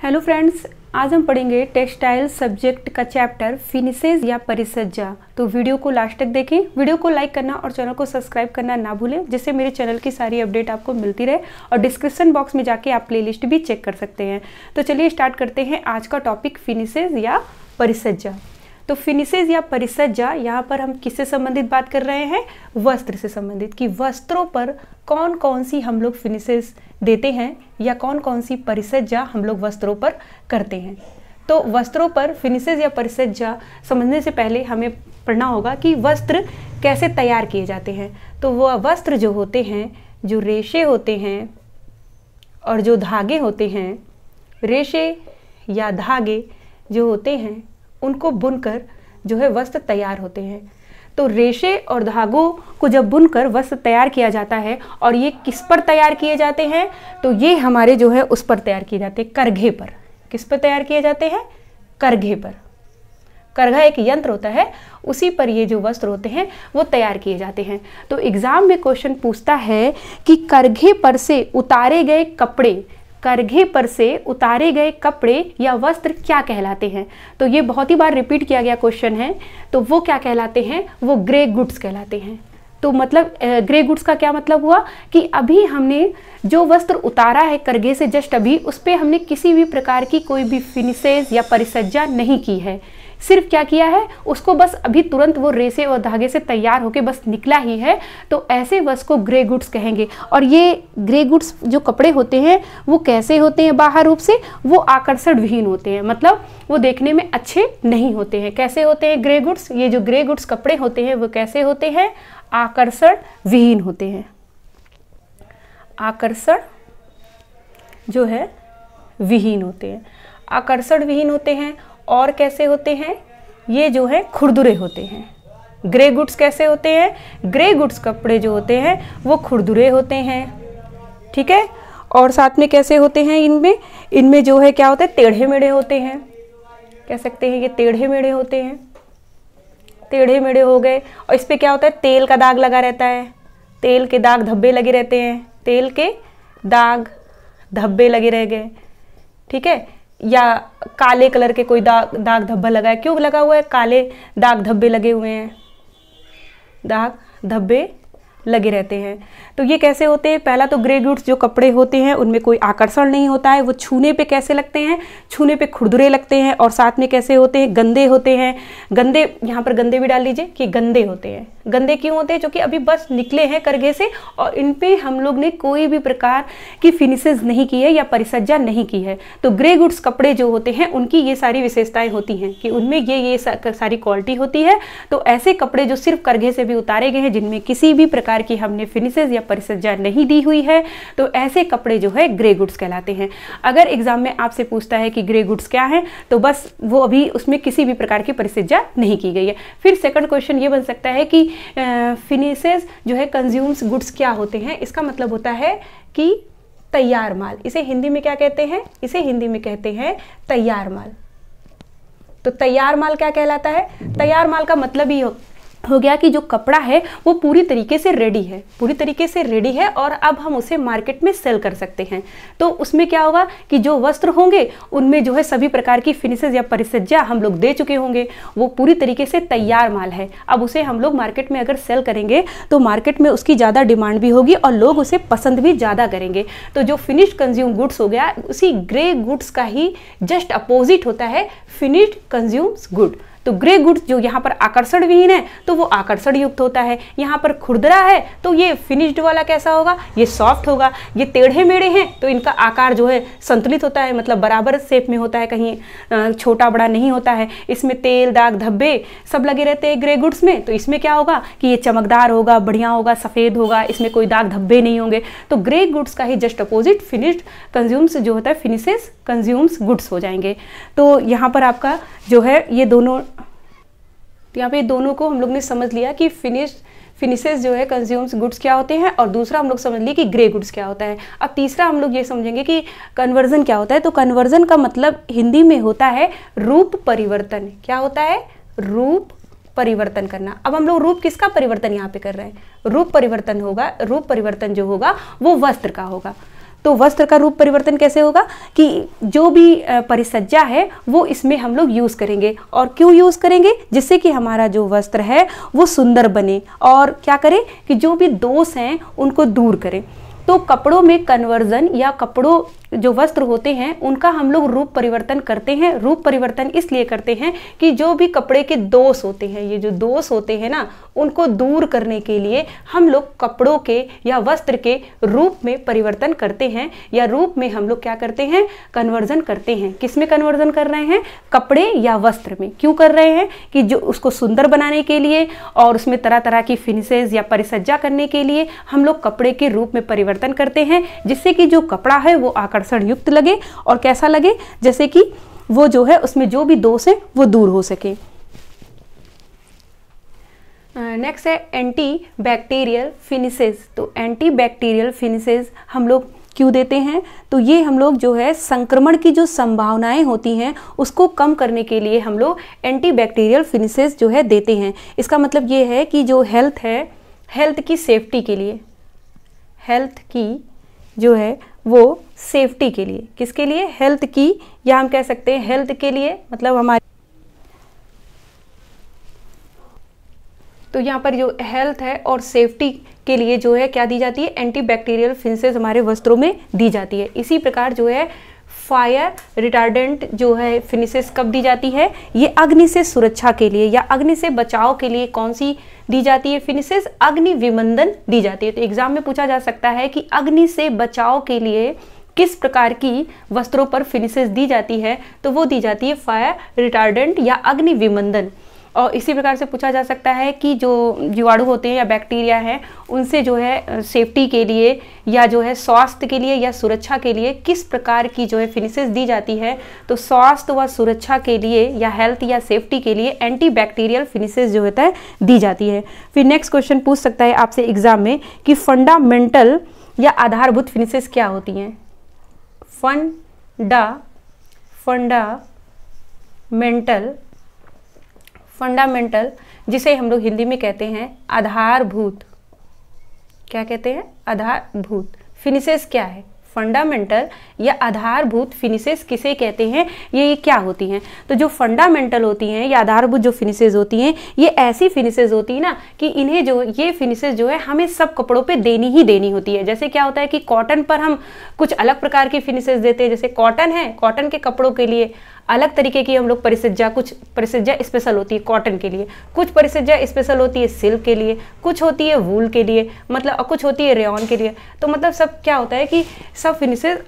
Hello friends, आज हम पढ़ेंगे टेक्सटाइल सब्जेक्ट का चैप्टर फिनिशेज या परिसज्जा। तो वीडियो को लास्ट तक देखें, वीडियो को लाइक करना और चैनल को सब्सक्राइब करना ना भूलें, जिससे मेरे चैनल की सारी अपडेट आपको मिलती रहे। और डिस्क्रिप्शन बॉक्स में जाके आप प्लेलिस्ट भी चेक कर सकते हैं। तो चलिए स्टार्ट करते हैं आज का टॉपिक फिनिशेज या परिसज्जा। तो फिनिशेज या परिसज्जा, यहाँ पर हम किससे संबंधित बात कर रहे हैं? वस्त्र से संबंधित, कि वस्त्रों पर कौन कौन सी हम लोग फिनिशेज देते हैं या कौन कौन सी परिसज्जा हम लोग वस्त्रों पर करते हैं। तो वस्त्रों पर फिनिशेज या परिसज्जा समझने से पहले हमें पढ़ना होगा कि वस्त्र कैसे तैयार किए जाते हैं। तो वह वस्त्र जो होते हैं, जो रेशे होते हैं और जो धागे होते हैं, रेशे या धागे जो होते हैं उनको बुनकर जो है वस्त्र तैयार होते हैं। तो रेशे और धागों को जब बुनकर वस्त्र तैयार किया जाता है, और ये किस पर तैयार किए जाते हैं? तो ये हमारे जो है उस पर तैयार किए जाते हैं, करघे पर। किस पर तैयार किए जाते हैं? करघे पर। करघा एक यंत्र होता है, उसी पर ये जो वस्त्र होते हैं वो तैयार किए जाते हैं। तो एग्जाम में क्वेश्चन पूछता है कि करघे पर से उतारे गए कपड़े, करघे पर से उतारे गए कपड़े या वस्त्र क्या कहलाते हैं? तो ये बहुत ही बार रिपीट किया गया क्वेश्चन है। तो वो क्या कहलाते हैं? वो ग्रे गुड्स कहलाते हैं। तो मतलब ग्रे गुड्स का क्या मतलब हुआ कि अभी हमने जो वस्त्र उतारा है करघे से जस्ट अभी, उस पर हमने किसी भी प्रकार की कोई भी फिनिशेज या परिसज्जा नहीं की है। सिर्फ क्या किया है, उसको बस अभी तुरंत वो रेशे और धागे से तैयार होके बस निकला ही है। तो ऐसे वस्त्र को ग्रे गुड्स कहेंगे। और ये ग्रे गुड्स जो कपड़े होते हैं वो कैसे होते हैं? बाहर रूप से वो आकर्षण विहीन होते हैं, मतलब वो देखने में अच्छे नहीं होते हैं। कैसे होते हैं ग्रे गुड्स? ये जो ग्रे गुड्स कपड़े होते हैं वो कैसे होते हैं? आकर्षण विहीन होते हैं। आकर्षण जो है विहीन होते हैं, आकर्षण विहीन होते हैं। और कैसे होते हैं? ये जो है खुरदुरे होते हैं। ग्रे गुड्स कैसे होते हैं? ग्रे गुड्स कपड़े जो होते हैं वो खुरदुरे होते हैं, ठीक है। और साथ में कैसे होते हैं? इनमें जो है क्या होता है? टेढ़े मेढ़े होते हैं, कह सकते हैं ये टेढ़े मेढ़े होते हैं। टेढ़े मेढ़े हो गए। और इस पे क्या होता है? तेल का दाग लगा रहता है, तेल के दाग धब्बे लगे रहते हैं, तेल के दाग धब्बे लगे रह गए, ठीक है। या काले कलर के कोई दाग धब्बा लगा है, क्यों लगा हुआ है? काले दाग धब्बे लगे हुए हैं, दाग धब्बे लगे रहते हैं। तो ये कैसे होते हैं? पहला तो ग्रे गुड्स जो कपड़े होते हैं उनमें कोई आकर्षण नहीं होता है, वो छूने पे कैसे लगते हैं? छूने पे खुरदुरे लगते हैं। और साथ में कैसे होते हैं? गंदे होते हैं। गंदे, यहाँ पर गंदे भी डाल लीजिए कि गंदे होते हैं। गंदे क्यों होते हैं? क्योंकि अभी बस निकले हैं करघे से और इन पे हम लोग ने कोई भी प्रकार की फिनिशेज नहीं की है या परिसज्जा नहीं की है। तो ग्रे गुड्स कपड़े जो होते हैं उनकी ये सारी विशेषताएं होती हैं कि उनमें ये सारी क्वालिटी होती है। तो ऐसे कपड़े जो सिर्फ करघे से भी उतारे गए हैं, जिनमें किसी भी प्रकार की हमने फिनिशेज या परिसज्जा नहीं दी हुई है, तो ऐसे कपड़े जो है ग्रे गुड्स कहलाते हैं। अगर एग्जाम में आपसे पूछता है कि ग्रे गुड्स क्या है, तो बस वो अभी उसमें किसी भी प्रकार की परिसज्जा नहीं की गई है। फिर सेकंड क्वेश्चन ये बन सकता है कि फिनिशेज जो है कंज्यूम्स गुड्स क्या होते हैं? इसका मतलब होता है कि तैयार माल। इसे हिंदी में क्या कहते हैं? इसे हिंदी में कहते हैं तैयार माल। तो तैयार माल क्या कहलाता है? तैयार माल का मतलब ही हो गया कि जो कपड़ा है वो पूरी तरीके से रेडी है, पूरी तरीके से रेडी है और अब हम उसे मार्केट में सेल कर सकते हैं। तो उसमें क्या होगा कि जो वस्त्र होंगे उनमें जो है सभी प्रकार की फिनिशेज या परिसज्जा हम लोग दे चुके होंगे, वो पूरी तरीके से तैयार माल है। अब उसे हम लोग मार्केट में अगर सेल करेंगे तो मार्केट में उसकी ज़्यादा डिमांड भी होगी और लोग उसे पसंद भी ज़्यादा करेंगे। तो जो फिनिश्ड कंज्यूम गुड्स हो गया, उसी ग्रे गुड्स का ही जस्ट अपोजिट होता है फिनिश्ड कंज्यूम्स गुड। तो ग्रे गुड्स जो यहाँ पर आकर्षण विहीन है तो वो आकर्षण युक्त होता है। यहाँ पर खुरदरा है तो ये फिनिश्ड वाला कैसा होगा? ये सॉफ्ट होगा। ये टेढ़े मेढ़े हैं तो इनका आकार जो है संतुलित होता है, मतलब बराबर शेप में होता है, कहीं छोटा बड़ा नहीं होता है। इसमें तेल दाग धब्बे सब लगे रहते हैं ग्रे गुड्स में। तो इसमें क्या होगा कि ये चमकदार होगा, बढ़िया होगा, सफ़ेद होगा, इसमें कोई दाग धब्बे नहीं होंगे। तो ग्रे गुड्स का ही जस्ट अपोजिट फिनिश्ड कंज्यूम्स जो होता है फिनिशेज कंज्यूम्स गुड्स हो जाएंगे। तो यहाँ पर आपका जो है ये दोनों, यहाँ पे दोनों को हम लोग ने समझ लिया कि फिनिशेज जो है कंज्यूम्स गुड्स क्या होते हैं, और दूसरा हम लोग समझ लिए कि ग्रे गुड्स क्या होता है। अब तीसरा हम लोग ये समझेंगे कि कन्वर्जन क्या होता है। तो कन्वर्जन का मतलब हिंदी में होता है रूप परिवर्तन। क्या होता है? रूप परिवर्तन करना। अब हम लोग रूप किसका परिवर्तन यहाँ पे कर रहे हैं? रूप परिवर्तन होगा, रूप परिवर्तन जो होगा वो वस्त्र का होगा। तो वस्त्र का रूप परिवर्तन कैसे होगा कि जो भी परिसज्जा है वो इसमें हम लोग यूज करेंगे। और क्यों यूज करेंगे? जिससे कि हमारा जो वस्त्र है वो सुंदर बने और क्या करे कि जो भी दोष हैं उनको दूर करे। तो कपड़ों में कन्वर्जन या कपड़ों जो वस्त्र होते हैं उनका हम लोग रूप परिवर्तन करते हैं। रूप परिवर्तन इसलिए करते हैं कि जो भी कपड़े के दोष होते हैं, ये जो दोष होते हैं ना, उनको दूर करने के लिए हम लोग कपड़ों के या वस्त्र के रूप में परिवर्तन करते हैं, या रूप में हम लोग क्या करते हैं? कन्वर्जन करते हैं। किस में कन्वर्जन कर रहे हैं? कपड़े या वस्त्र में। क्यों कर रहे हैं? कि जो उसको सुंदर बनाने के लिए और उसमें तरह तरह की फिनिशेज या परिसज्जा करने के लिए हम लोग कपड़े के रूप में परिवर्तन करते हैं, जिससे कि जो कपड़ा है वो आकर्षण युक्त लगे और कैसा लगे, जैसे कि वो जो है उसमें जो भी दोष है वो दूर हो सके। नेक्स्ट है एंटी बैक्टीरियल फिनिशेज। तो एंटी बैक्टीरियल फिनिशेज हम लोग क्यों देते हैं? तो ये हम लोग जो है संक्रमण की जो संभावनाएं होती हैं उसको कम करने के लिए हम लोग एंटी बैक्टीरियल फिनिशेज जो है देते हैं। इसका मतलब ये है कि जो हेल्थ है, हेल्थ की सेफ्टी के लिए, हेल्थ की जो है वो सेफ्टी के लिए, किसके लिए? हेल्थ की, या हम कह सकते हैं हेल्थ के लिए, मतलब हमारे, तो यहाँ पर जो हेल्थ है और सेफ्टी के लिए जो है क्या दी जाती है? एंटी बैक्टीरियल फिनिशेज हमारे वस्त्रों में दी जाती है। इसी प्रकार जो है फायर रिटार्डेंट जो है फिनिशेस कब दी जाती है? ये अग्नि से सुरक्षा के लिए या अग्नि से बचाव के लिए कौन सी दी जाती है फिनिशेस? अग्नि विमंदन दी जाती है। तो एग्जाम में पूछा जा सकता है कि अग्नि से बचाव के लिए किस प्रकार की वस्त्रों पर फिनिशेस दी जाती है? तो वो दी जाती है फायर रिटार्डेंट या अग्नि विमंदन। और इसी प्रकार से पूछा जा सकता है कि जो जीवाणु होते हैं या बैक्टीरिया हैं उनसे जो है सेफ्टी के लिए या जो है स्वास्थ्य के लिए या सुरक्षा के लिए किस प्रकार की जो है फिनिशेस दी जाती है? तो स्वास्थ्य व सुरक्षा के लिए या हेल्थ या सेफ्टी के लिए एंटी बैक्टीरियल फिनिशेस जो होता है दी जाती है। फिर नेक्स्ट क्वेश्चन पूछ सकता है आपसे एग्जाम में कि फंडामेंटल या आधारभूत फिनिशेस क्या होती हैं? फंडामेंटल जिसे हम लोग हिंदी में कहते हैं आधारभूत, क्या कहते हैं? आधारभूत फिनिशेस क्या है? फंडामेंटल या आधारभूत फिनिशेस किसे कहते हैं? ये क्या होती हैं? तो जो फंडामेंटल होती हैं या आधारभूत जो फिनिशेस होती हैं, ये ऐसी फिनिशेस होती है ना कि इन्हें जो ये फिनिशेस जो है हमें सब कपड़ों पे देनी ही देनी होती है। जैसे क्या होता है कि कॉटन पर हम कुछ अलग प्रकार की फिनिशेस देते हैं, जैसे कॉटन है, कॉटन के कपड़ों के लिए अलग तरीके की हम लोग परिसज्जा, कुछ परिसज्जा स्पेशल होती है कॉटन के लिए, कुछ परिसज्जा स्पेशल होती है सिल्क के लिए, कुछ होती है वूल के लिए, मतलब कुछ होती है रेयॉन के लिए। तो मतलब सब क्या होता है कि सब फिनिशेस,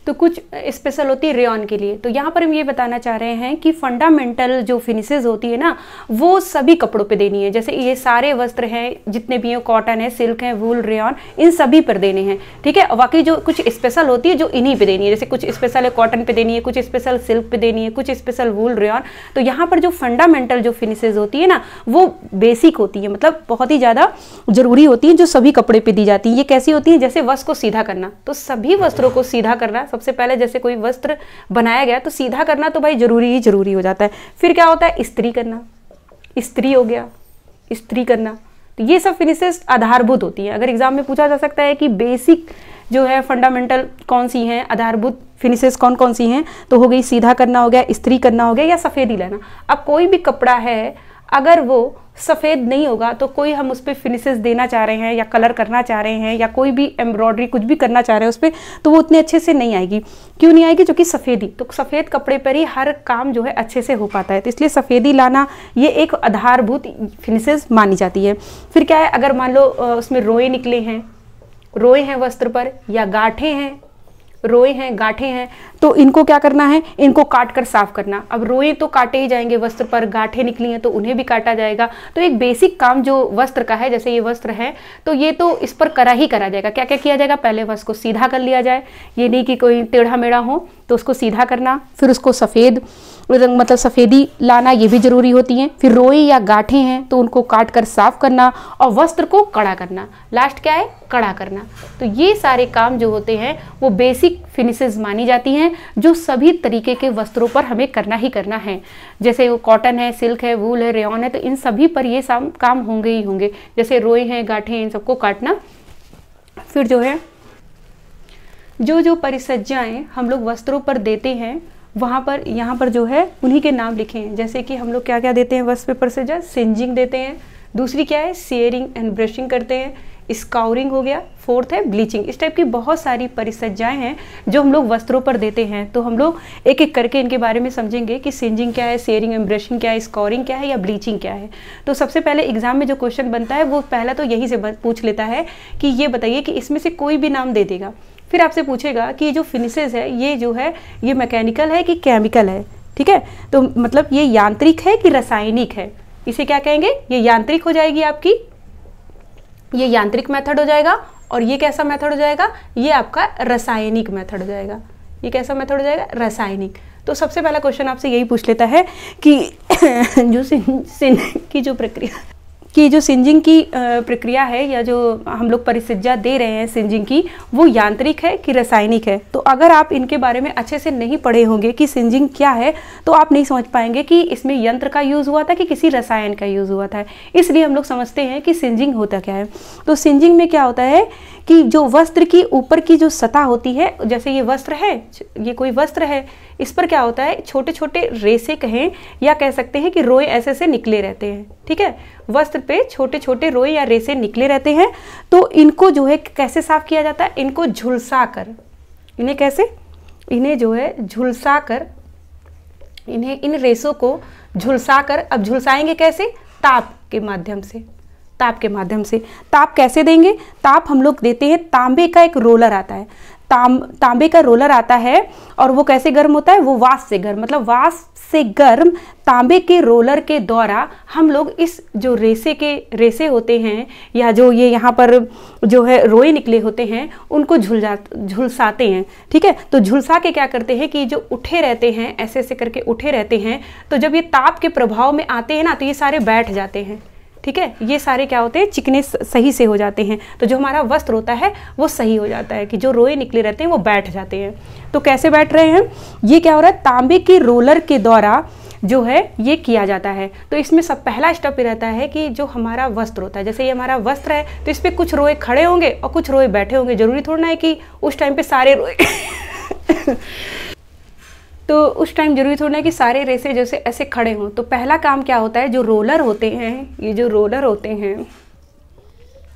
तो कुछ स्पेशल होती है रेयॉन के लिए। तो यहाँ पर हम ये बताना चाह रहे हैं कि फंडामेंटल जो फिनिशेस होती है ना वो सभी कपड़ों पे देनी है। जैसे ये सारे वस्त्र हैं जितने भी हैं, कॉटन है, सिल्क है, वूल, रेयॉन, इन सभी पर देने हैं, ठीक है। बाकी जो कुछ स्पेशल होती है जो इन्हीं पे देनी है, जैसे कुछ स्पेशल है कॉटन पे देनी है, कुछ स्पेशल सिल्क पे देनी है, कुछ स्पेशल वूल, रेयॉन। तो यहाँ पर जो फंडामेंटल जो फिनिशेस होती है ना वो बेसिक होती है, मतलब बहुत ही ज़्यादा जरूरी होती है, जो सभी कपड़े पे दी जाती है। ये कैसी होती है? जैसे वस्त्र को सीधा करना, तो सभी वस्त्रों को सीधा करना सबसे पहले, जैसे कोई वस्त्र बनाया गया तो सीधा करना तो भाई जरूरी हो जाता है। फिर क्या होता है? इस्त्री करना, इस्त्री हो गया, इस्त्री करना। तो ये सब फिनिशेस आधारभूत होती है। अगर एग्जाम में पूछा जा सकता है कि बेसिक जो है फंडामेंटल कौन सी हैं, आधारभूत फिनिशेस कौन कौन सी हैं, तो हो गई सीधा करना हो गया, इस्त्री करना हो गया, या सफेदी लाना। अब कोई भी कपड़ा है अगर वो सफ़ेद नहीं होगा तो कोई हम उस पर फिनिशेस देना चाह रहे हैं या कलर करना चाह रहे हैं या कोई भी एम्ब्रॉयडरी कुछ भी करना चाह रहे हैं उस पर, तो वो उतने अच्छे से नहीं आएगी। क्यों नहीं आएगी? क्योंकि सफ़ेदी, तो सफ़ेद कपड़े पर ही हर काम जो है अच्छे से हो पाता है। तो इसलिए सफ़ेदी लाना ये एक आधारभूत फिनिशेस मानी जाती है। फिर क्या है? अगर मान लो उसमें रोए निकले हैं, रोए हैं वस्त्र पर, या गांठें हैं, रोए हैं, गांठें हैं, तो इनको क्या करना है? इनको काट कर साफ करना। अब रोए तो काटे ही जाएंगे वस्त्र पर, गांठें निकली हैं तो उन्हें भी काटा जाएगा। तो एक बेसिक काम जो वस्त्र का है, जैसे ये वस्त्र है तो ये तो इस पर करा ही करा जाएगा। क्या क्या किया जाएगा? पहले वस्त्र को सीधा कर लिया जाए, ये नहीं कि कोई टेढ़ा मेढ़ा हो, तो उसको सीधा करना। फिर उसको सफ़ेद मतलब सफ़ेदी लाना, ये भी जरूरी होती है। फिर रोए या गांठें हैं तो उनको काट कर साफ करना और वस्त्र को कड़ा करना। लास्ट क्या है? कड़ा करना। तो ये सारे काम जो होते हैं वो बेसिक फिनिशेस मानी जाती हैं, जो सभी तरीके के वस्त्रों पर हमें करना ही करना है। जैसे वो कॉटन है, सिल्क है, वूल है, रेयॉन है, तो इन सभी पर ये काम होंगे ही होंगे। जैसे रोए हैं, गांठें हैं, इन सबको काटना। फिर जो है जो जो परिसज्जाएं हम लोग वस्त्रों पर देते हैं वहाँ पर यहाँ पर जो है उन्हीं के नाम लिखे हैं। जैसे कि हम लोग क्या क्या देते हैं वस्त्र पे परिसज्जा, सिंजिंग देते हैं, दूसरी क्या है सेयरिंग एंड ब्रशिंग करते हैं, स्काउरिंग हो गया, फोर्थ है ब्लीचिंग। इस टाइप की बहुत सारी परिसज्जाएं हैं जो हम लोग वस्त्रों पर देते हैं। तो हम लोग एक एक करके इनके बारे में समझेंगे कि सिंजिंग क्या है, सेयरिंग एंड ब्रशिंग क्या है, स्काउरिंग क्या है या ब्लीचिंग क्या है। तो सबसे पहले एग्जाम में जो क्वेश्चन बनता है वो पहला तो यही से पूछ लेता है कि ये बताइए कि इसमें से कोई भी नाम दे देगा। फिर आपसे पूछेगा कि जो फिनिशेस है ये जो है ये मैकेनिकल है कि केमिकल है, ठीक है। तो मतलब ये यांत्रिक है कि रासायनिक है, इसे क्या कहेंगे, ये यांत्रिक हो जाएगी आपकी, ये यांत्रिक मेथड हो जाएगा। और ये कैसा मेथड हो जाएगा, ये आपका रासायनिक मेथड हो जाएगा। ये कैसा मेथड हो जाएगा, रासायनिक। तो सबसे पहला क्वेश्चन आपसे यही पूछ लेता है कि जो की जो प्रक्रिया कि जो सिंजिंग की प्रक्रिया है या जो हम लोग परिसज्जा दे रहे हैं सिंजिंग की, वो यांत्रिक है कि रासायनिक है। तो अगर आप इनके बारे में अच्छे से नहीं पढ़े होंगे कि सिंजिंग क्या है तो आप नहीं समझ पाएंगे कि इसमें यंत्र का यूज़ हुआ था कि किसी रसायन का यूज़ हुआ था। इसलिए हम लोग समझते हैं कि सिंजिंग होता क्या है। तो सिंजिंग में क्या होता है कि जो वस्त्र की ऊपर की जो सतह होती है, जैसे ये वस्त्र है, ये कोई वस्त्र है, इस पर क्या होता है छोटे छोटे रेसे कहें या कह सकते हैं कि रोए ऐसे से निकले रहते हैं, ठीक है। वस्त्र पे छोटे छोटे रोए या रेसे निकले रहते हैं। तो इनको जो है कैसे साफ किया जाता है, इनको झुलसा कर, इन्हें कैसे, इन्हें जो है झुलसा कर, इन्हें इन रेसों को झुलसा कर, अब झुलसाएंगे कैसे, ताप के माध्यम से, ताप के माध्यम से। ताप कैसे देंगे, ताप हम लोग देते हैं, तांबे का एक रोलर आता है, तांबे का रोलर आता है और वो कैसे गर्म होता है, वो वाष्प से गर्म, मतलब वाष्प से गर्म तांबे के रोलर के द्वारा हम लोग इस जो रेसे होते हैं या जो ये यहाँ पर जो है रोए निकले होते हैं उनको झुलसाते हैं, ठीक है। तो झुलसा के क्या करते हैं कि जो उठे रहते हैं ऐसे ऐसे करके उठे रहते हैं, तो जब ये ताप के प्रभाव में आते हैं ना तो ये सारे बैठ जाते हैं, ठीक है। ये सारे क्या होते हैं, चिकने सही से हो जाते हैं। तो जो हमारा वस्त्र होता है वो सही हो जाता है कि जो रोए निकले रहते हैं वो बैठ जाते हैं। तो कैसे बैठ रहे हैं, ये क्या हो रहा है, तांबे के रोलर के द्वारा जो है ये किया जाता है। तो इसमें सब पहला स्टेप ये रहता है कि जो हमारा वस्त्र होता है, जैसे ये हमारा वस्त्र है तो इस पर कुछ रोए खड़े होंगे और कुछ रोए बैठे होंगे। जरूरी थोड़ा ना है कि उस टाइम पे सारे रोए तो उस टाइम जरूरी थोड़ा है कि सारे रेसे जैसे ऐसे खड़े हों। तो पहला काम क्या होता है, जो रोलर होते हैं, ये जो रोलर होते हैं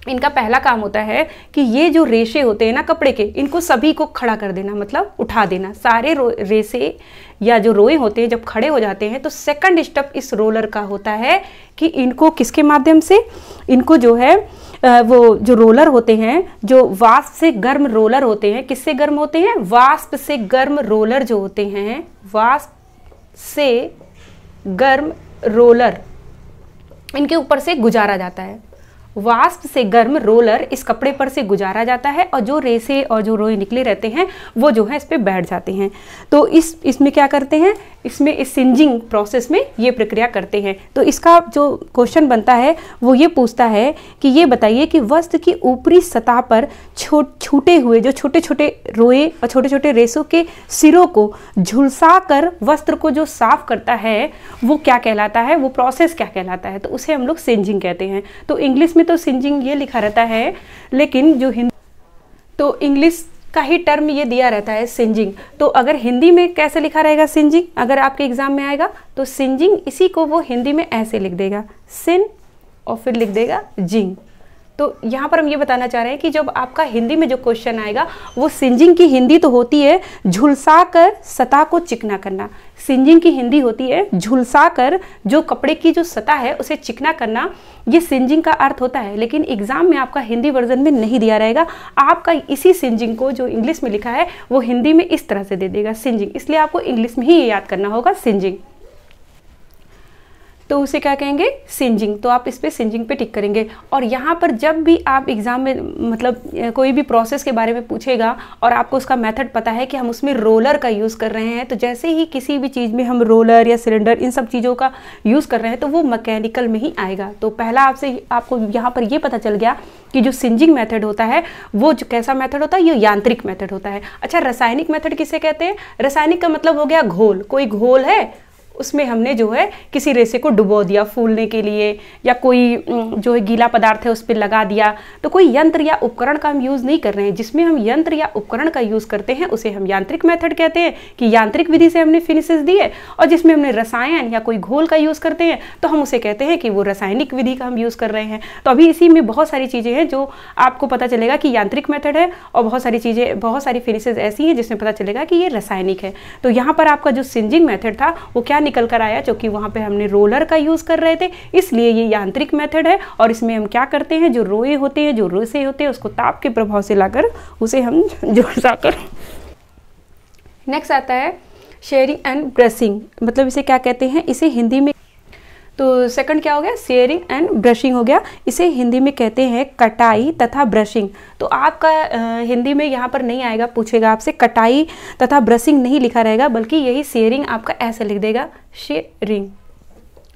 इनका पहला काम होता है कि ये जो रेशे होते हैं ना कपड़े के, इनको सभी को खड़ा कर देना, मतलब उठा देना। सारे रेसे या जो रोए होते हैं जब खड़े हो जाते हैं तो सेकंड स्टेप इस रोलर का होता है कि इनको किसके माध्यम से, इनको जो है वो जो रोलर होते हैं, जो वाष्प से गर्म रोलर होते हैं, किससे गर्म होते हैं, वाष्प से गर्म रोलर जो होते हैं, वाष्प से गर्म रोलर, इनके ऊपर से गुजारा जाता है। वाष्प से गर्म रोलर इस कपड़े पर से गुजारा जाता है और जो रेसे और जो रोए निकले रहते हैं वो जो है इस पे बैठ जाते हैं। तो इसमें क्या करते हैं, इसमें इस सिंजिंग प्रोसेस में ये प्रक्रिया करते हैं। तो इसका जो क्वेश्चन बनता है वो ये पूछता है कि ये बताइए कि वस्त्र की ऊपरी सतह पर छूटे हुए जो छोटे छोटे रोए और छोटे छोटे रेसों के सिरों को झुलसा कर वस्त्र को जो साफ करता है वो क्या कहलाता है, वो प्रोसेस क्या कहलाता है। तो उसे हम लोग सिंजिंग कहते हैं। तो इंग्लिश में तो सिंजिंग ये लिखा रहता है, लेकिन जो हिंदी तो इंग्लिश का ही टर्म ये दिया रहता है सिंजिंग। तो अगर हिंदी में कैसे लिखा रहेगा सिंजिंग, अगर आपके एग्जाम में आएगा तो सिंजिंग इसी को वो हिंदी में ऐसे लिख देगा, सिन और फिर लिख देगा जिंग। तो यहाँ पर हम ये बताना चाह रहे हैं कि जब आपका हिंदी में जो क्वेश्चन आएगा वो सिंजिंग की हिंदी तो होती है झुलसा कर सतह को चिकना करना। सिंजिंग की हिंदी होती है झुलसा कर जो कपड़े की जो सतह है उसे चिकना करना, ये सिंजिंग का अर्थ होता है। लेकिन एग्जाम में आपका हिंदी वर्जन में नहीं दिया रहेगा, आपका इसी सिंजिंग को जो इंग्लिश में लिखा है वो हिंदी में इस तरह से दे देगा सिंजिंग, इसलिए आपको इंग्लिश में ही ये याद करना होगा सिंजिंग। तो उसे क्या कहेंगे, सिंजिंग। तो आप इस पे सिंजिंग पे टिक करेंगे। और यहाँ पर जब भी आप एग्जाम में मतलब कोई भी प्रोसेस के बारे में पूछेगा और आपको उसका मेथड पता है कि हम उसमें रोलर का यूज़ कर रहे हैं, तो जैसे ही किसी भी चीज़ में हम रोलर या सिलेंडर इन सब चीज़ों का यूज़ कर रहे हैं तो वो मैकेनिकल में ही आएगा। तो पहला आपको यहाँ पर ये पता चल गया कि जो सिंजिंग मेथड होता है वो जो कैसा मेथड होता है, ये यांत्रिक मेथड होता है। अच्छा, रासायनिक मेथड किसे कहते हैं, रासायनिक का मतलब हो गया घोल। कोई घोल है उसमें हमने जो है किसी रेसे को डुबो दिया फूलने के लिए, या कोई जो है गीला पदार्थ है उस पर लगा दिया। तो कोई यंत्र या उपकरण का हम यूज़ नहीं कर रहे हैं। जिसमें हम यंत्र या उपकरण का यूज़ करते हैं उसे हम यांत्रिक मेथड कहते हैं, कि यांत्रिक विधि से हमने फिनिशेस दी है। और जिसमें हमने रसायन या कोई घोल का यूज़ करते हैं तो हम उसे कहते हैं कि वो रासायनिक विधि का हम यूज़ कर रहे हैं। तो अभी इसी में बहुत सारी चीज़ें हैं जो आपको पता चलेगा कि यांत्रिक मेथड है, और बहुत सारी चीज़ें, बहुत सारी फिनिशेस ऐसी हैं जिसमें पता चलेगा कि ये रासायनिक है। तो यहाँ पर आपका जो सिंजिंग मेथड था वो क्या निकल कर आया, क्योंकि वहाँ पे हमने रोलर का यूज़ कर रहे थे, इसलिए ये यांत्रिक मेथड है। और इसमें हम क्या करते हैं, जो रोए होते हैं, जो रोसे होते हैं, उसको ताप के प्रभाव से लाकर उसे हम झुलसाकर। नेक्स्ट आता है शेयरिंग एंड ब्रशिंग, मतलब इसे क्या कहते हैं, इसे हिंदी में, तो सेकंड क्या हो गया, शेयरिंग एंड ब्रशिंग हो गया। इसे हिंदी में कहते हैं कटाई तथा ब्रशिंग। तो आपका हिंदी में यहाँ पर नहीं आएगा, पूछेगा आपसे कटाई तथा ब्रशिंग नहीं लिखा रहेगा, बल्कि यही शेयरिंग आपका ऐसे लिख देगा, शेयरिंग,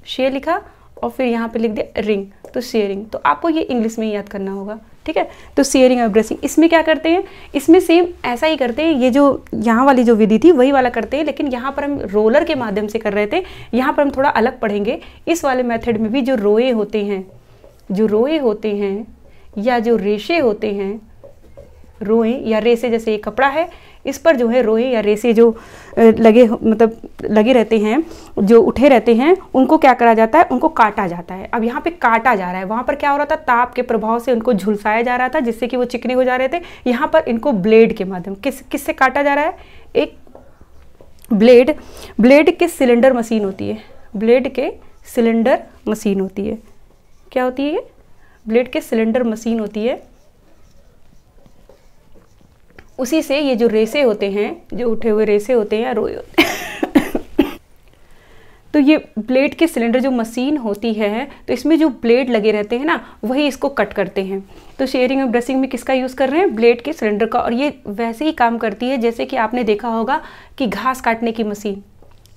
शेयर लिखा और फिर यहाँ पे लिख दिया रिंग, तो शेयरिंग। तो आपको ये इंग्लिश में याद करना होगा, ठीक है। तो शेयरिंग और ब्रशिंग, इसमें क्या करते हैं, इसमें सेम ऐसा ही करते हैं। ये जो यहाँ वाली जो विधि थी वही वाला करते हैं, लेकिन यहाँ पर हम रोलर के माध्यम से कर रहे थे, यहाँ पर हम थोड़ा अलग पढ़ेंगे। इस वाले मेथड में भी जो रोए होते हैं, जो रोए होते हैं या जो रेशे होते हैं, रोए या रेसे, जैसे ये कपड़ा है इस पर जो है रोए या रेसे जो लगे, मतलब लगे रहते हैं, जो उठे रहते हैं, उनको क्या करा जाता है, उनको काटा जाता है। अब यहाँ पे काटा जा रहा है, वहाँ पर क्या हो रहा था, ताप के प्रभाव से उनको झुलसाया जा रहा था, जिससे कि वो चिकने हो जा रहे थे। यहाँ पर इनको ब्लेड के माध्यम, किससे काटा जा रहा है, एक ब्लेड के सिलेंडर मशीन होती है, ब्लेड के सिलेंडर मशीन होती है। क्या होती है, ब्लेड के सिलेंडर मशीन होती है। उसी से ये जो रेसे होते हैं, जो उठे हुए रेसे होते हैं या रोए होते हैं तो ये ब्लेड के सिलेंडर जो मशीन होती है, तो इसमें जो ब्लेड लगे रहते हैं ना, वही इसको कट करते हैं। तो शेयरिंग और ब्रशिंग में किसका यूज़ कर रहे हैं, ब्लेड के सिलेंडर का। और ये वैसे ही काम करती है जैसे कि आपने देखा होगा कि घास काटने की मशीन,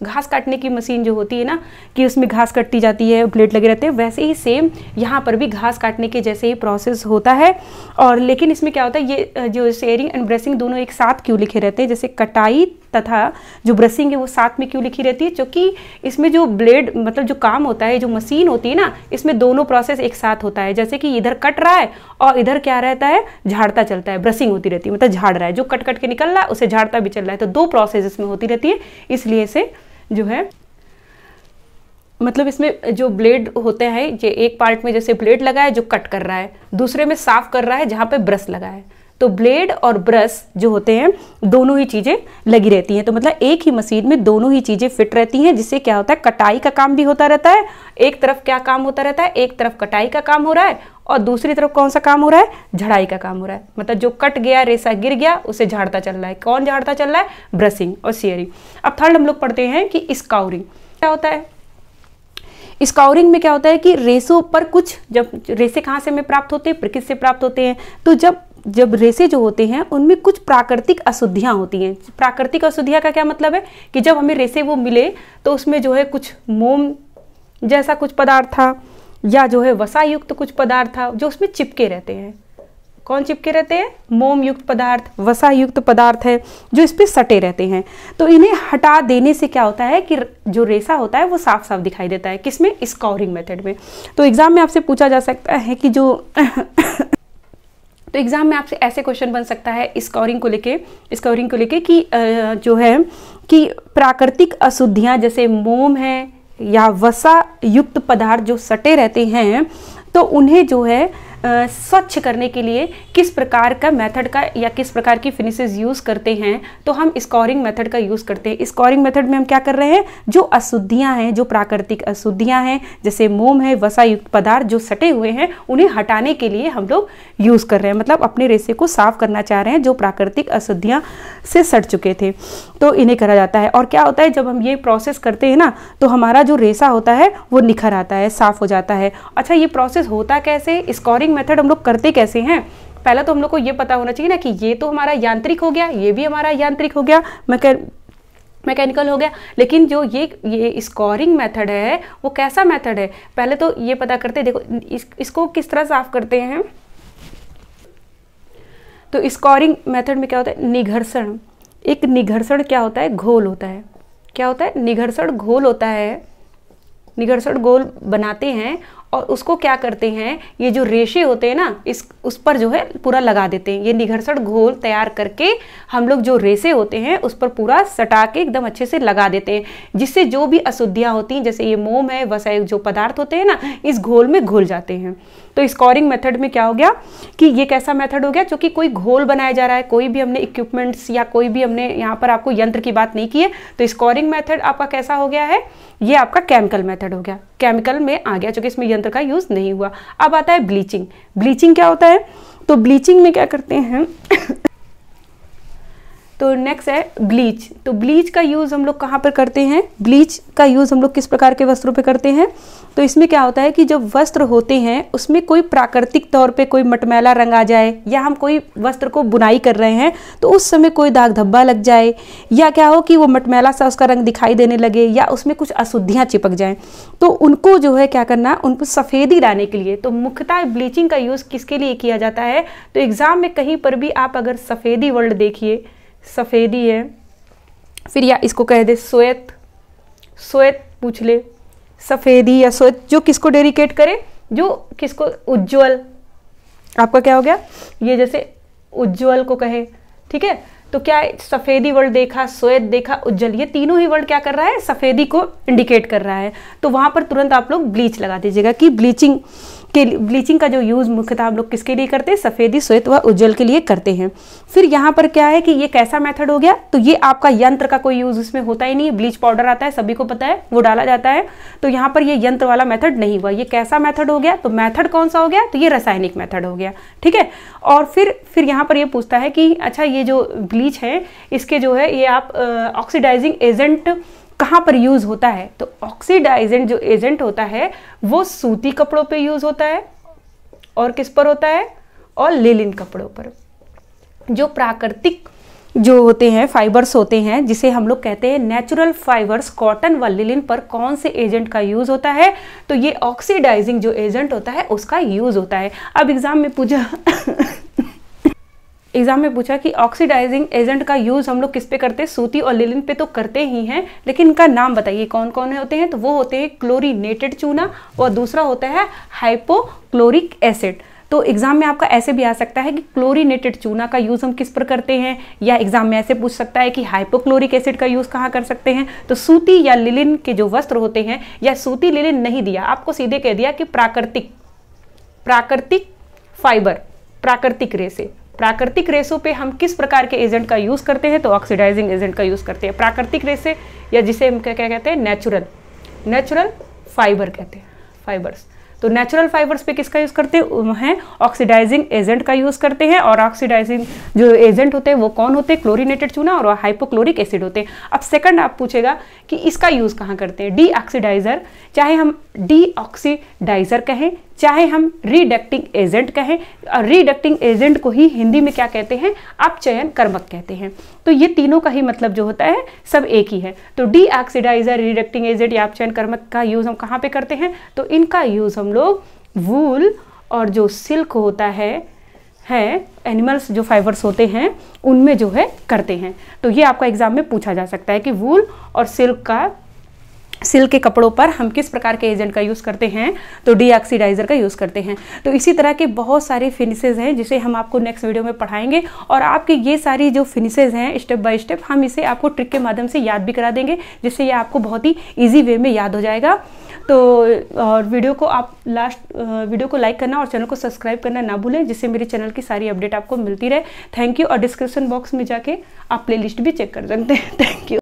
घास काटने की मशीन जो होती है ना, कि उसमें घास कटती जाती है, ब्लेड लगे रहते हैं, वैसे ही सेम यहाँ पर भी घास काटने के जैसे ही प्रोसेस होता है। और लेकिन इसमें क्या होता है, ये जो शेयरिंग एंड ब्रशिंग दोनों एक साथ क्यों लिखे रहते हैं, जैसे कटाई तथा जो ब्रशिंग है वो साथ में क्यों लिखी रहती है, क्योंकि इसमें जो ब्लेड, मतलब जो काम होता है, जो मशीन होती है ना, इसमें दोनों प्रोसेस एक साथ होता है। जैसे कि इधर कट रहा है और इधर क्या रहता है, झाड़ता चलता है, ब्रशिंग होती रहती है, मतलब झाड़ रहा है, जो कट कट के निकल रहा है उसे झाड़ता भी चल रहा है। तो दो प्रोसेस इसमें होती रहती है, इसलिए इसे जो है, मतलब इसमें जो ब्लेड होते हैं, ये एक पार्ट में जैसे ब्लेड लगा है जो कट कर रहा है, दूसरे में साफ कर रहा है जहाँ पे ब्रश लगा है। तो ब्लेड और ब्रश जो होते हैं दोनों ही चीज़ें लगी रहती हैं। तो मतलब एक ही मशीन में दोनों ही चीज़ें फिट रहती हैं, जिससे क्या होता है, कटाई का काम भी होता रहता है। एक तरफ क्या काम होता रहता है, एक तरफ कटाई का काम हो रहा है और दूसरी तरफ कौन सा काम हो रहा है, झड़ाई का काम हो रहा है। मतलब जो कट गया, रेसा गिर गया, उसे झाड़ता चल रहा है। कौन झाड़ता चल रहा है, ब्रशिंग और शेयरिंग। अब थर्ड हम लोग पढ़ते हैं कि स्काउरिंग क्या होता है। स्काउरिंग में क्या होता है कि रेसों पर कुछ, जब रेसे कहाँ से हमें प्राप्त होते हैं, प्रकृति से प्राप्त होते हैं। तो जब रेसे जो होते हैं उनमें कुछ प्राकृतिक अशुद्धियाँ होती हैं। प्राकृतिक अशुद्धियाँ का क्या मतलब है कि जब हमें रेसे वो मिले तो उसमें जो है कुछ मोम जैसा कुछ पदार्थ था, या जो है वसा युक्त कुछ पदार्थ था जो उसमें चिपके रहते हैं। कौन चिपके रहते हैं, मोम युक्त पदार्थ, वसा युक्त पदार्थ है जो इस पे सटे रहते हैं। तो इन्हें हटा देने से क्या होता है कि जो रेसा होता है वो साफ साफ दिखाई देता है। किसमें, स्काउरिंग मेथड में। तो एग्जाम में आपसे पूछा जा सकता है कि जो तो एग्जाम में आपसे ऐसे क्वेश्चन बन सकता है स्काउरिंग को लेके कि जो है कि प्राकृतिक अशुद्धियाँ जैसे मोम है या वसा युक्त पदार्थ जो सटे रहते हैं, तो उन्हें जो है स्वच्छ करने के लिए किस प्रकार का मेथड का या किस प्रकार की फिनिशेस यूज़ करते हैं। तो हम स्कोरिंग मेथड का यूज़ करते हैं। स्कोरिंग मेथड में हम क्या कर रहे हैं, जो अशुद्धियां हैं, जो प्राकृतिक अशुद्धियां हैं, जैसे मोम है, वसा युक्त पदार्थ जो सटे हुए हैं, उन्हें हटाने के लिए हम लोग यूज़ कर रहे हैं। मतलब अपने रेसे को साफ करना चाह रहे हैं जो प्राकृतिक अशुद्धियां से सट चुके थे, तो इन्हें करा जाता है। और क्या होता है, जब हम ये प्रोसेस करते हैं ना, तो हमारा जो रेसा होता है वो निखर आता है, साफ हो जाता है। अच्छा, ये प्रोसेस होता कैसे, स्कोरिंग मेथड हम लोग करते कैसे हैं। पहला तो हम लोग को ये पता होना चाहिए ना कि ये तो हमारा यांत्रिक हो गया, ये भी हमारा यांत्रिक हो गया, मैकेनिकल हो गया। लेकिन जो ये स्कोरिंग मेथड है वो कैसा मेथड है, पहले तो ये पता करते हैं। देखो इसको किस तरह साफ करते हैं। तो स्कोरिंग मेथड में क्या होता है, निघर्षण। एक निघर्षण क्या होता है, घोल होता है। क्या होता है, निघर्षण घोल होता है, निघर्षण घोल बनाते हैं और उसको क्या करते हैं, ये जो रेशे होते हैं ना उस पर जो है पूरा लगा देते हैं। ये निघर्षण घोल तैयार करके हम लोग जो रेशे होते हैं उस पर पूरा सटा के एकदम अच्छे से लगा देते हैं, जिससे जो भी अशुद्धियाँ होती हैं, जैसे ये मोम है, वसा जो पदार्थ होते हैं ना, इस घोल में घुल जाते हैं। तो स्कोरिंग मेथड में क्या हो गया कि ये कैसा मेथड हो गया, जो कि कोई घोल बनाया जा रहा है, कोई भी हमने इक्विपमेंट्स या कोई भी हमने यहाँ पर आपको यंत्र की बात नहीं की है। तो स्कोरिंग मेथड आपका कैसा हो गया है, ये आपका केमिकल मेथड हो गया, केमिकल में आ गया, क्योंकि इसमें यंत्र का यूज नहीं हुआ। अब आता है ब्लीचिंग। ब्लीचिंग क्या होता है, तो ब्लीचिंग में क्या करते हैं तो नेक्स्ट है ब्लीच। तो ब्लीच का यूज़ हम लोग कहाँ पर करते हैं, ब्लीच का यूज़ हम लोग किस प्रकार के वस्त्रों पे करते हैं। तो इसमें क्या होता है कि जो वस्त्र होते हैं उसमें कोई प्राकृतिक तौर पे कोई मटमैला रंग आ जाए, या हम कोई वस्त्र को बुनाई कर रहे हैं तो उस समय कोई दाग धब्बा लग जाए, या क्या हो कि वो मटमैला सा उसका रंग दिखाई देने लगे, या उसमें कुछ अशुद्धियाँ चिपक जाएँ, तो उनको जो है क्या करना, उनको सफ़ेदी लाने के लिए। तो मुख्यतः ब्लीचिंग का यूज़ किसके लिए किया जाता है, तो एग्ज़ाम में कहीं पर भी आप अगर सफ़ेदी वर्ड देखिए, सफ़ेदी है, फिर या इसको कह दे श्वेत, श्वेत पूछ ले, सफ़ेदी या श्वेत, जो किसको डेडिकेट करे, जो किसको, उज्ज्वल, आपका क्या हो गया, ये जैसे उज्ज्वल को कहे, ठीक है। तो क्या सफ़ेदी वर्ड देखा, श्वेत देखा, उज्ज्वल, ये तीनों ही वर्ड क्या कर रहा है, सफ़ेदी को इंडिकेट कर रहा है। तो वहाँ पर तुरंत आप लोग ब्लीच लगा दीजिएगा कि ब्लीचिंग का जो यूज़ मुख्यतः हम लोग किसके लिए करते हैं, सफ़ेदी, श्वेत व उज्ज्वल के लिए करते हैं। फिर यहाँ पर क्या है कि ये कैसा मेथड हो गया, तो ये आपका यंत्र का कोई यूज़ इसमें होता ही नहीं है। ब्लीच पाउडर आता है, सभी को पता है, वो डाला जाता है, तो यहाँ पर ये यंत्र वाला मेथड नहीं हुआ। ये कैसा मेथड हो गया, तो मेथड कौन सा हो गया, तो ये रासायनिक मेथड हो गया, ठीक है। और फिर यहाँ पर ये पूछता है कि अच्छा ये जो ब्लीच है इसके जो है ये आप ऑक्सीडाइजिंग एजेंट कहाँ पर यूज़ होता है, तो ऑक्सीडाइजेंट जो एजेंट होता है वो सूती कपड़ों पे यूज़ होता है, और किस पर होता है, और लिनन कपड़ों पर। जो प्राकृतिक जो होते हैं फाइबर्स होते हैं, जिसे हम लोग कहते हैं नेचुरल फाइबर्स, कॉटन व लिनन पर कौन से एजेंट का यूज़ होता है, तो ये ऑक्सीडाइजिंग जो एजेंट होता है उसका यूज़ होता है। अब एग्जाम में पूछा कि ऑक्सीडाइजिंग एजेंट का यूज़ हम लोग किस पे करते हैं, सूती और लिनन पे तो करते ही हैं, लेकिन इनका नाम बताइए कौन कौन होते हैं। तो वो होते हैं क्लोरीनेटेड चूना, और दूसरा होता है हाइपोक्लोरिक एसिड। तो एग्जाम में आपका ऐसे भी आ सकता है कि क्लोरीनेटेड चूना का यूज़ हम किस पर करते हैं, या एग्जाम में ऐसे पूछ सकता है कि हाइपोक्लोरिक एसिड का यूज़ कहाँ कर सकते हैं। तो सूती या लिनन के जो वस्त्र होते हैं, या सूती लिनन नहीं दिया, आपको सीधे कह दिया कि प्राकृतिक फाइबर, प्राकृतिक रेशे, प्राकृतिक रेशों पे हम किस प्रकार के एजेंट का यूज़ करते हैं, तो ऑक्सीडाइजिंग एजेंट का यूज़ करते हैं। प्राकृतिक रेशे, या जिसे हम क्या कहते हैं, नेचुरल फाइबर कहते हैं, फाइबर्स। तो नेचुरल फाइबर्स पे किसका यूज़ करते हैं, ऑक्सीडाइजिंग एजेंट का यूज़ करते हैं। और ऑक्सीडाइजिंग जो एजेंट होते हैं वो कौन होते हैं, क्लोरीनेटेड चूना और हाइपोक्लोरिक एसिड होते हैं। अब सेकंड आप पूछेगा कि इसका यूज़ कहाँ करते हैं, डीऑक्सीडाइजर, चाहे हम डीऑक्सीडाइजर कहें, चाहे हम रिडक्टिंग एजेंट कहें, और रिडक्टिंग एजेंट को ही हिंदी में क्या कहते हैं, अपचयन कर्मक कहते हैं। तो ये तीनों का ही मतलब जो होता है सब एक ही है। तो डीऑक्सीडाइजर, रिडक्टिंग एजेंट या अपचयन कर्मक का यूज़ हम कहाँ पे करते हैं, तो इनका यूज़ हम लोग वूल और जो सिल्क होता है एनिमल्स जो फाइबर्स होते हैं उनमें जो है करते हैं। तो ये आपका एग्जाम में पूछा जा सकता है कि वूल और सिल्क के कपड़ों पर हम किस प्रकार के एजेंट का यूज़ करते हैं, तो डीऑक्सीडाइजर का यूज़ करते हैं। तो इसी तरह के बहुत सारे फिनिशेज हैं जिसे हम आपको नेक्स्ट वीडियो में पढ़ाएंगे, और आपके ये सारी जो फिनिशेज हैं स्टेप बाय स्टेप हम इसे आपको ट्रिक के माध्यम से याद भी करा देंगे, जिससे ये आपको बहुत ही ईजी वे में याद हो जाएगा। तो और वीडियो को लाइक करना और चैनल को सब्सक्राइब करना ना भूलें, जिससे मेरे चैनल की सारी अपडेट आपको मिलती रहे। Thank you. और डिस्क्रिप्शन बॉक्स में जाके आप प्लेलिस्ट भी चेक कर सकते हैं। Thank you.